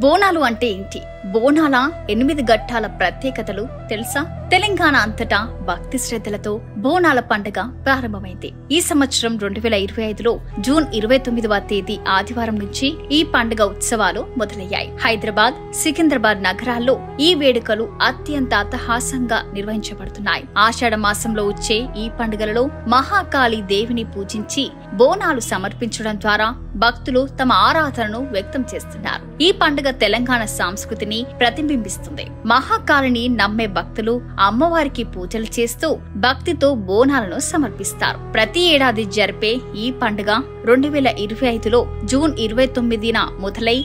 బోనాలు అంటే ఏంటి? బోనాల 8 ఘట్టాల ప్రత్యేకతలు తెలుసా? తెలంగాణ అంతటా భక్తి శ్రద్ధలతో బోనాల పండుగ ప్రారంభమైంది. ఈ సంవత్సరం 2025లో జూన్ 29వ తేదీ ఆదివారం నుంచి ఈ పండుగ ఉత్సవాలు మొదలయ్యాయి. హైదరాబాద్, సికింద్రాబాద్ నగరాల్లో ఈ వేడుకలు అత్యంత అట్టహాసంగా నిర్వహించబడుతున్నాయి. ఆషాఢ మాసంలో వచ్చే ఈ పండుగలలో మహాకాళి దేవిని పూజించి బోనాలు సమర్పించడం ద్వారా భక్తులు తమ ఆరాధనను వ్యక్తం చేస్తున్నారు. ఈ పండుగ తెలంగాణ సంస్కృతిని ప్రతిబింబిస్తుంది. మహాకాళిని నమ్మే భక్తులు అమ్మవారికి పూజలు చేస్తూ భక్తితో బోనాలను సమర్పిస్తారు. ప్రతి ఏడాది జరిపే ఈ పండుగ 2025లో జూన్ 29న మొదలై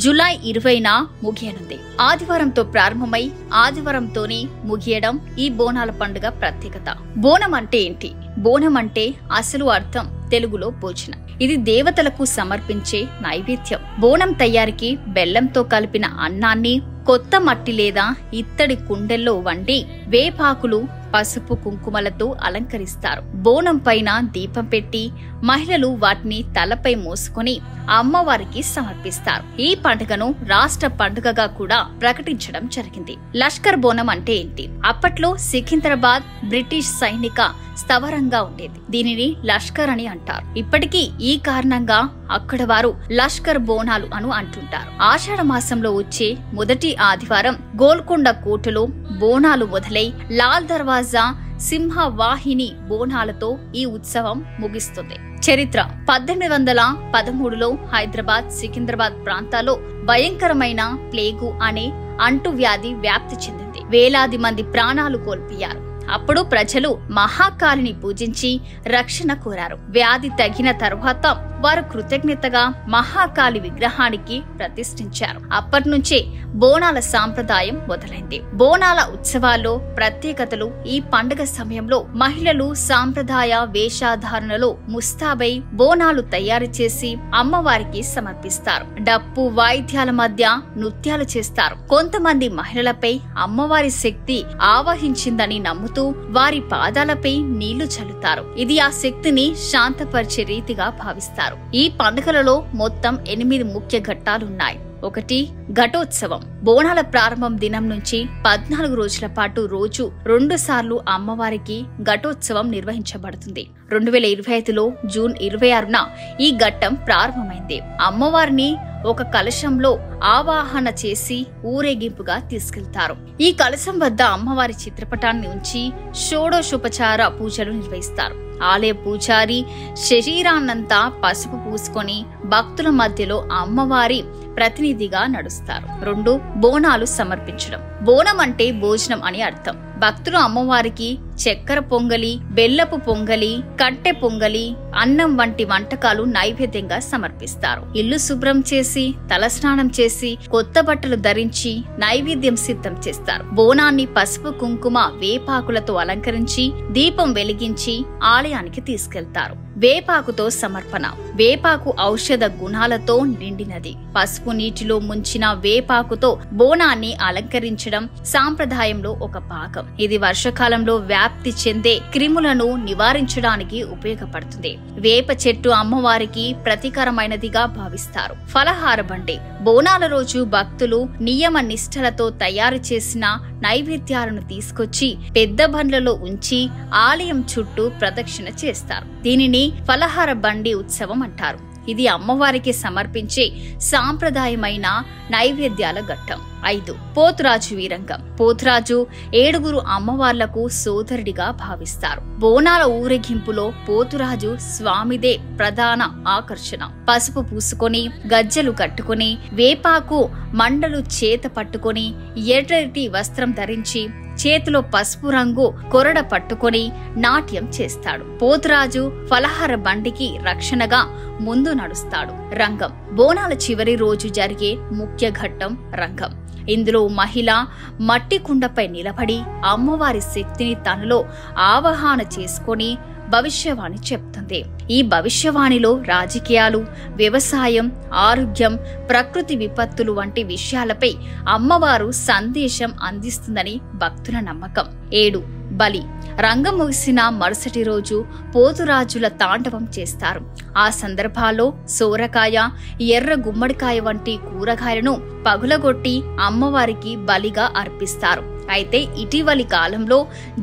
జూలై 20న ముగియనుంది. ఆదివారంతో ప్రారంభమై ఆదివారంతోనే ముగియడం ఈ బోనాల పండుగ ప్రత్యేకత. బోనం అంటే ఏంటి? బోనం అంటే అసలు అర్థం తెలుగులో భోజనం. ఇది దేవతలకు సమర్పించే నైవేద్యం. బోనం తయారీకి బెల్లంతో కలిపిన అన్నాన్ని కొత్త మట్టి లేదా ఇత్తడి కుండెల్లో వండి వేపాకులు, పసుపు, కుంకుమలతో అలంకరిస్తారు. బోనం పైన దీపం పెట్టి మహిళలు వాటిని తలపై మోసుకొని అమ్మవారికి సమర్పిస్తారు. ఈ పండుగను రాష్ట్ర పండుగగా కూడా ప్రకటించడం జరిగింది. లష్కర్ బోనం అంటే ఏంటి? అప్పట్లో సికింద్రాబాద్ బ్రిటిష్ సైనిక స్థావరంగా ఉండేది. దీనిని లష్కర్ అని అంటారు. ఇప్పటికీ ఈ కారణంగా అక్కడ వారు లష్కర్ బోనాలు అను అంటుంటారు. ఆషాఢ మాసంలో వచ్చే మొదటి ఆదివారం గోల్కొండ కోటలో బోనాలు మొదలై లాల్ దర్వాజా సింహవాహిని బోనాలతో ఈ ఉత్సవం ముగిస్తుంది. చరిత్ర 1813లో హైదరాబాద్, సికింద్రాబాద్ ప్రాంతాల్లో భయంకరమైన ప్లేగు అనే అంటువ్యాధి వ్యాప్తి చెందింది. వేలాది మంది ప్రాణాలు కోల్పోయారు. అప్పుడు ప్రజలు మహాకాళిని పూజించి రక్షణ కోరారు. వ్యాధి తగ్గిన తరువాత వారు కృతజ్ఞతగా మహాకాళి విగ్రహానికి ప్రతిష్ఠించారు. అప్పటి నుంచే బోనాల సాంప్రదాయం మొదలైంది. బోనాల ఉత్సవాల్లో ప్రత్యేకతలు. ఈ పండుగ సమయంలో మహిళలు సాంప్రదాయ వేషధారణలో ముస్తాబై బోనాలు తయారు చేసి అమ్మవారికి సమర్పిస్తారు. డప్పు వాయిద్యాల మధ్య నృత్యాలు చేస్తారు. కొంతమంది మహిళలపై అమ్మవారి శక్తి ఆవహించిందని నమ్ముతూ వారి పాదాలపై నీళ్లు చల్లుతారు. ఇది ఆ శక్తిని శాంతపరిచే రీతిగా భావిస్తారు. ఈ పండుగలలో మొత్తం 8 ముఖ్య ఘట్టాలున్నాయి. 1. ఘటోత్సవం. బోనాల ప్రారంభం దినం నుంచి 14 రోజుల పాటు రోజు 2 సార్లు అమ్మవారికి ఘటోత్సవం నిర్వహించబడుతుంది. 2025లో జూన్ 26న ఈ ఘట్టం ప్రారంభమైంది. అమ్మవారిని ఒక కలశంలో ఆవాహన చేసి ఊరేగింపుగా తీసుకెళ్తారు. ఈ కలశం వద్ద అమ్మవారి చిత్రపటాన్ని ఉంచి షోడశోపచార పూజలు నిర్వహిస్తారు. ఆలయ పూజారి శరీరాన్నంతా పసుపు పూసుకొని భక్తుల మధ్యలో అమ్మవారి ప్రతినిధిగా నడుస్తారు. 2. బోనాలు సమర్పించడం. బోనం అంటే భోజనం అని అర్థం. భక్తులు అమ్మవారికి చక్కెర పొంగలి, బెల్లపు పొంగలి, కట్టె పొంగలి, అన్నం వంటి వంటకాలు నైవేద్యంగా సమర్పిస్తారు. ఇల్లు శుభ్రం చేసి, తలస్నానం చేసి, కొత్త బట్టలు ధరించి నైవేద్యం సిద్ధం చేస్తారు. బోనాన్ని పసుపు, కుంకుమ, వేపాకులతో అలంకరించి దీపం వెలిగించి ఆలయానికి తీసుకెళ్తారు. వేపాకుతో సమర్పణ. వేపాకు ఔషధ గుణాలతో నిండినది. పసుపు నీటిలో ముంచిన వేపాకుతో బోనాన్ని అలంకరించడం సాంప్రదాయంలో ఒక భాగం. ఇది వర్షకాలంలో వ్యాప్తి చెందే క్రిములను నివారించడానికి ఉపయోగపడుతుంది. వేప చెట్టు అమ్మవారికి ప్రతీకారమైనదిగా భావిస్తారు. ఫలహార బండి. బోనాల రోజు భక్తులు నియమ నిష్ఠలతో తయారు చేసిన నైవేద్యాలను తీసుకొచ్చి పెద్ద బండ్లలో ఉంచి ఆలయం చుట్టూ ప్రదక్షిణ చేస్తారు. దీనిని ఫలహార బండి ఉత్సవం అంటారు. ఇది అమ్మవారికి సమర్పించే సాంప్రదాయమైన నైవేద్యాల ఘట్టం. 5. పోతురాజు వీరంగం. పోతురాజు 7 అమ్మవార్లకు సోదరుడిగా భావిస్తారు. బోనాల ఊరేగింపులో పోతురాజు స్వామిదే ప్రధాన ఆకర్షణ. పసుపు పూసుకొని, గజ్జెలు కట్టుకుని, వేపాకు మండలు చేత పట్టుకొని, ఎర్రటి వస్త్రం ధరించి చేతిలో పసుపు రంగు కొరడ పట్టుకొని నాట్యం చేస్తాడు. పోతురాజు ఫలహార బండికి రక్షణగా ముందు నడుస్తాడు. రంగం. బోనాల చివరి రోజు జరిగే ముఖ్య ఘట్టం రంగం. ఇందులో మహిళ మట్టి కుండపై నిలబడి అమ్మవారి శక్తిని తనలో ఆవాహన చేసుకొని భవిష్యవాణి చెప్తుంది. ఈ భవిష్యవాణిలో రాజకీయాలు, వ్యవసాయం, ఆరోగ్యం, ప్రకృతి విపత్తులు వంటి విషయాలపై అమ్మవారు సందేశం అందిస్తుందని భక్తుల నమ్మకం. 7 బలి. రంగం ముగిసిన మరుసటి రోజు పోతురాజుల తాండవం చేస్తారు. ఆ సందర్భాల్లో సోరకాయ, ఎర్ర గుమ్మడికాయ వంటి కూరగాయలను పగులగొట్టి అమ్మవారికి బలిగా అర్పిస్తారు. అయితే ఇటీవలి కాలంలో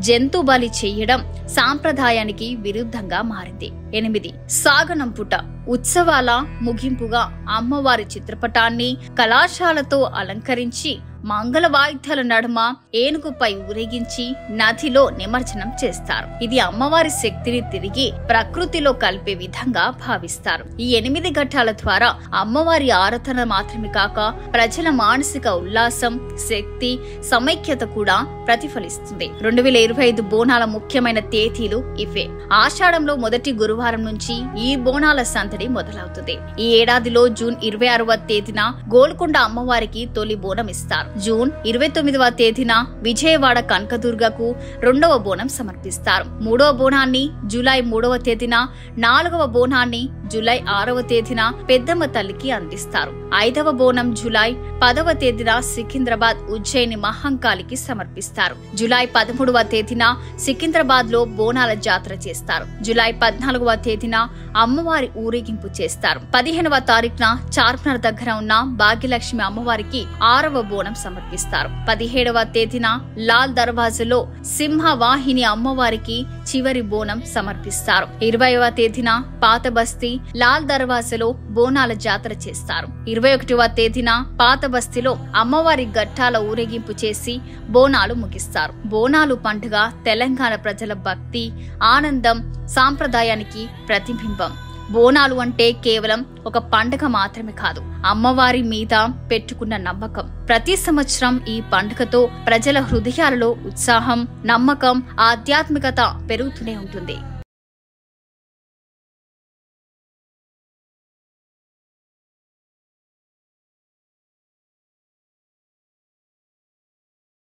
జంతు బలి చేయడం సాంప్రదాయానికి విరుద్ధంగా మారింది. 8 సాగనంపుట. ఉత్సవాల ముగింపుగా అమ్మవారి చిత్రపటాన్ని కళాశాలతో అలంకరించి మంగళ వాయిద్యాల నడుమ ఏనుగుపై ఊరేగించి నదిలో నిమజ్జనం చేస్తారు. ఇది అమ్మవారి శక్తిని తిరిగి ప్రకృతిలో కలిపే విధంగా భావిస్తారు. ఈ 8 ఘట్టాల ద్వారా అమ్మవారి ఆరాధన మాత్రమే కాక ప్రజల మానసిక ఉల్లాసం, శక్తి, సమైక్యత కూడా ప్రతిఫలిస్తుంది. 2025 బోనాల ముఖ్యమైన తేదీలు ఇవే. ఆషాఢంలో మొదటి గురువారం నుంచి ఈ బోనాల సందడి మొదలవుతుంది. ఈ ఏడాదిలో జూన్ 26వ తేదీన గోల్కొండ అమ్మవారికి తొలి బోనం ఇస్తారు. జూన్ 29వ తేదీన విజయవాడ కనకదుర్గకు 2వ బోనం సమర్పిస్తారు. 3వ బోనాన్ని జూలై 3వ తేదీన, 4వ బోనాన్ని జూలై 6వ తేదీన పెద్దమ్మ తల్లికి అందిస్తారు. 5వ బోనం జూలై 10వ తేదీన సికింద్రాబాద్, ఉజ్జయిని మహంకాళికి సమర్పిస్తారు. జూలై 13వ తేదీన సికింద్రాబాద్ లో బోనాల జాతర చేస్తారు. జూలై 14వ తేదీన అమ్మవారి ఊరేగింపు చేస్తారు. 15వ తారీఖున చార్మినార్ దగ్గర ఉన్న భాగ్యలక్ష్మి అమ్మవారికి 6వ బోనం సమర్పిస్తారు. 17వ తేదీన లాల్ దర్వాజలో సింహవాహిని అమ్మవారికి చివరి బోనం సమర్పిస్తారు. 20వ తేదీన పాత బస్తీ లాల్ దర్వాజలో బోనాల జాతర చేస్తారు. 21వ తేదీన పాత బస్తీలో అమ్మవారి ఘట్టాల ఊరేగింపు చేసి బోనాలు ముగిస్తారు. బోనాలు పండుగ తెలంగాణ ప్రజల భక్తి, ఆనందం, సాంప్రదాయానికి ప్రతిబింబం. బోనాలు అంటే కేవలం ఒక పండుగ మాత్రమే కాదు, అమ్మవారి మీద పెట్టుకున్న నమ్మకం. ప్రతి సంవత్సరం ఈ పండుగతో ప్రజల హృదయాలలో ఉత్సాహం, నమ్మకం, ఆధ్యాత్మికత పెరుగుతూనే ఉంటుంది.